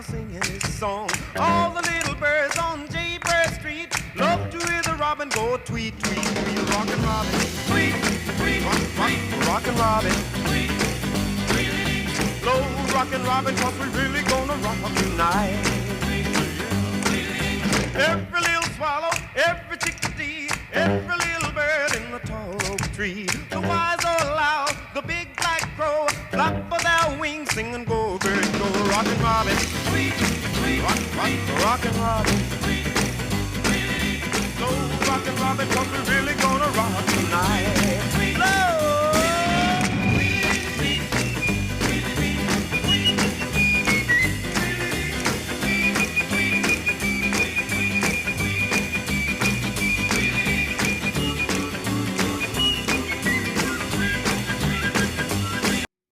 singing his song. All the little birds on Jaybird Street love to hear the robin go tweet, tweet, tweet. Rockin' Robin, tweet, tweet, rockin' Robin, tweet, tweet. Blow rockin' Robin, 'cause we really gonna rock tonight. Every little swallow, every chickadee, every little bird in the tall oak tree. The wise old owl, the big black crow, flap of their wings, sing and go, bird, go. Rockin' Robin, tweet, tweet, rockin' Robin, tweet, tweet. Go rockin' Robin, 'cause we're really gonna rock tonight.